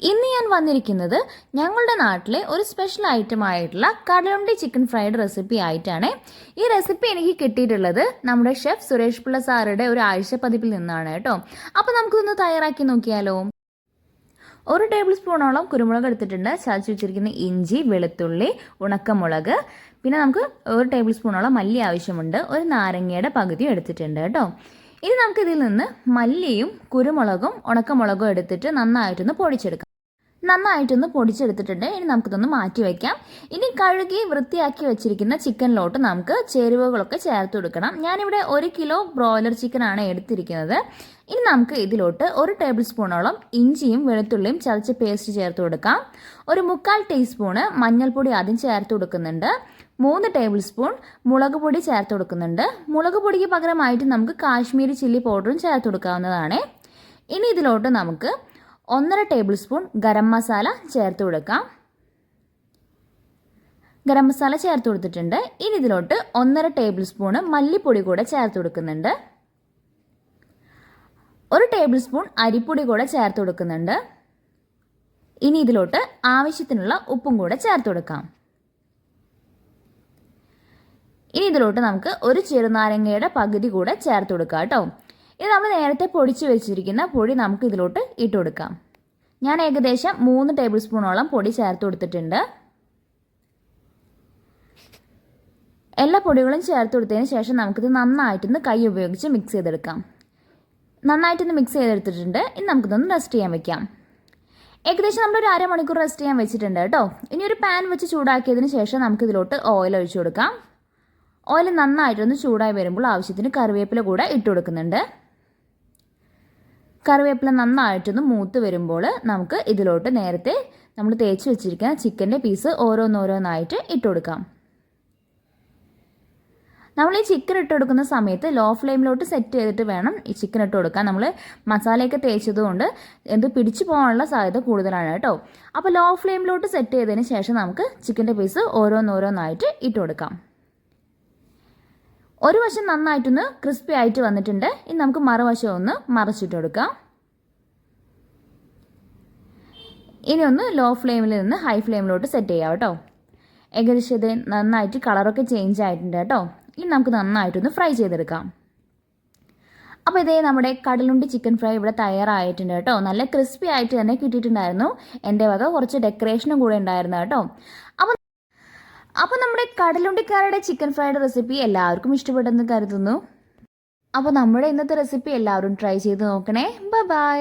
ഇന്ന് ഞാൻ വന്നിരിക്കുന്നത് ഞങ്ങളുടെ നാട്ടിലെ ഒരു സ്പെഷ്യൽ ഐറ്റം ആയിട്ടുള്ള കടലുണ്ടി ചിക്കൻ ഫ്രൈഡ് റെസിപ്പി ആയിട്ടാണ്. ഈ റെസിപ്പി എനിക്ക് കിട്ടിയിട്ടുള്ളത് നമ്മുടെ ഷെഫ് സുരേഷ് പിള്ള സാറുടെ ഒരു ആഴ്ച പതിപ്പിൽ നിന്നാണ് കേട്ടോ. അപ്പോൾ നമുക്കിതൊന്ന് തയ്യാറാക്കി നോക്കിയാലോ. 1 ടേബിൾ സ്പൂണോളം കുരുമുളക് എടുത്തിട്ടുണ്ട്, ചതച്ച് വെച്ചിരിക്കുന്ന ഇഞ്ചി, വെളുത്തുള്ളി, ഉണക്കമുളക്, പിന്നെ നമുക്ക് 1 ടേബിൾ സ്പൂണോളം മല്ലി ആവശ്യമുണ്ട്, ഒരു നാരങ്ങയുടെ പകുതിയും എടുത്തിട്ടുണ്ട് കേട്ടോ. ഇനി നമുക്കിതിൽ നിന്ന് മല്ലിയും കുരുമുളകും ഉണക്കമുളകും എടുത്തിട്ട് നന്നായിട്ടൊന്ന് പൊടിച്ചെടുത്തിട്ടുണ്ട്. ഇനി നമുക്കിതൊന്ന് മാറ്റി വയ്ക്കാം. ഇനി കഴുകി വൃത്തിയാക്കി വെച്ചിരിക്കുന്ന ചിക്കനിലോട്ട് നമുക്ക് ചേരുവകളൊക്കെ ചേർത്ത് കൊടുക്കണം. ഞാനിവിടെ 1 കിലോ ബ്രോയിലർ ചിക്കനാണ് എടുത്തിരിക്കുന്നത്. ഇനി നമുക്ക് ഇതിലോട്ട് 1 ടേബിൾ സ്പൂണോളം ഇഞ്ചിയും വെളുത്തുള്ളിയും ചതച്ച് പേസ്റ്റ് ചേർത്ത് കൊടുക്കാം. ഒരു 1/4 ടീസ്പൂണ് മഞ്ഞൾപ്പൊടി ആദ്യം ചേർത്ത് കൊടുക്കുന്നുണ്ട്. 3 ടേബിൾ സ്പൂൺ മുളക് പൊടി ചേർത്ത് കൊടുക്കുന്നുണ്ട്. മുളക് പൊടിക്ക് പകരമായിട്ട് നമുക്ക് കാശ്മീരി ചില്ലി പൗഡറും ചേർത്ത് കൊടുക്കാവുന്നതാണ്. ഇനി ഇതിലോട്ട് നമുക്ക് 1.5 ടേബിൾ സ്പൂൺ ഗരം മസാല ചേർത്ത് കൊടുക്കാം. ഗരം മസാല ചേർത്ത് കൊടുത്തിട്ടുണ്ട്. ഇനി ഇതിലോട്ട് 1.5 ടേബിൾ സ്പൂണ് മല്ലിപ്പൊടി കൂടെ ചേർത്ത് കൊടുക്കുന്നുണ്ട്. 1 ടേബിൾ സ്പൂൺ അരിപ്പൊടി കൂടെ ചേർത്ത് കൊടുക്കുന്നുണ്ട്. ഇനി ഇതിലോട്ട് ആവശ്യത്തിനുള്ള ഉപ്പും കൂടെ ചേർത്ത് കൊടുക്കാം. ഇനി ഇതിലോട്ട് നമുക്ക് ഒരു ചെറുനാരങ്ങയുടെ പകുതി കൂടെ ചേർത്ത് കൊടുക്കാം കേട്ടോ. ഇത് നമ്മൾ നേരത്തെ പൊടിച്ച് വെച്ചിരിക്കുന്ന പൊടി നമുക്ക് ഇതിലോട്ട് ഇട്ട് കൊടുക്കാം. ഞാൻ ഏകദേശം 3 ടേബിൾ സ്പൂണോളം പൊടി ചേർത്ത് കൊടുത്തിട്ടുണ്ട്. എല്ലാ പൊടികളും ചേർത്ത് കൊടുത്തതിന് ശേഷം നമുക്കിത് നന്നായിട്ടൊന്ന് കൈ ഉപയോഗിച്ച് മിക്സ് ചെയ്തെടുക്കാം. നന്നായിട്ടൊന്ന് മിക്സ് ചെയ്തെടുത്തിട്ടുണ്ട്. ഇനി നമുക്കിതൊന്ന് റെസ്റ്റ് ചെയ്യാൻ വെക്കാം. ഏകദേശം നമ്മളൊരു 1/2 മണിക്കൂർ റെസ്റ്റ് ചെയ്യാൻ വെച്ചിട്ടുണ്ട് കേട്ടോ. ഇനി ഒരു പാൻ വെച്ച് ചൂടാക്കിയതിന് ശേഷം നമുക്കിതിലോട്ട് ഓയിൽ ഒഴിച്ചു കൊടുക്കാം. ഓയിൽ നന്നായിട്ടൊന്ന് ചൂടായി വരുമ്പോൾ ആവശ്യത്തിന് കറിവേപ്പില കൂടെ ഇട്ട് കൊടുക്കുന്നുണ്ട്. കറിവേപ്പില നന്നായിട്ടൊന്ന് മൂത്ത് വരുമ്പോൾ നമുക്ക് ഇതിലോട്ട് നേരത്തെ നമ്മൾ തേച്ച് വെച്ചിരിക്കുന്ന ചിക്കൻ്റെ പീസ് ഓരോന്നോരോന്നായിട്ട് ഇട്ട് കൊടുക്കാം. നമ്മൾ ഈ ചിക്കൻ ഇട്ട് കൊടുക്കുന്ന സമയത്ത് ലോ ഫ്ലെയിമിലോട്ട് സെറ്റ് ചെയ്തിട്ട് വേണം ഈ ചിക്കൻ ഇട്ട് കൊടുക്കാൻ. നമ്മൾ മസാലയൊക്കെ തേച്ചതുകൊണ്ട് പിടിച്ചു പോകാനുള്ള സാധ്യത കൂടുതലാണ് കേട്ടോ. അപ്പോൾ ലോ ഫ്ലെയിമിലോട്ട് സെറ്റ് ചെയ്തതിന് ശേഷം നമുക്ക് ചിക്കൻ്റെ പീസ് ഓരോന്നോരോന്നായിട്ട് ഇട്ട് കൊടുക്കാം. ഒരു വശം നന്നായിട്ടൊന്ന് ക്രിസ്പി ആയിട്ട് വന്നിട്ടുണ്ട്. ഇനി നമുക്ക് മറുവശം ഒന്ന് മറിച്ചിട്ട് കൊടുക്കാം. ഇനി ഒന്ന് ലോ ഫ്ലെയിമിൽ നിന്ന് ഹൈ ഫ്ലെയിമിലോട്ട് സെറ്റ് ചെയ്യാം കേട്ടോ. ഏകദേശം ഇത് നന്നായിട്ട് കളറൊക്കെ ചേഞ്ച് ആയിട്ടുണ്ട് കേട്ടോ. ഇനി നമുക്ക് നന്നായിട്ടൊന്ന് ഫ്രൈ ചെയ്തെടുക്കാം. അപ്പോൾ ഇതേ നമ്മുടെ കടലുണ്ടി ചിക്കൻ ഫ്രൈ ഇവിടെ തയ്യാറായിട്ടുണ്ട് കേട്ടോ. നല്ല ക്രിസ്പി ആയിട്ട് തന്നെ കിട്ടിയിട്ടുണ്ടായിരുന്നു. എൻ്റെ വക കുറച്ച് ഡെക്കറേഷനും കൂടെ ഉണ്ടായിരുന്നു കേട്ടോ. അപ്പോൾ നമ്മുടെ കടലുണ്ടിക്കാരുടെ ചിക്കൻ ഫ്രൈഡ് റെസിപ്പി എല്ലാവർക്കും ഇഷ്ടപ്പെട്ടെന്ന് കരുതുന്നു. അപ്പോൾ നമ്മുടെ ഇന്നത്തെ റെസിപ്പി എല്ലാവരും ട്രൈ ചെയ്ത് നോക്കണേ. ബൈ.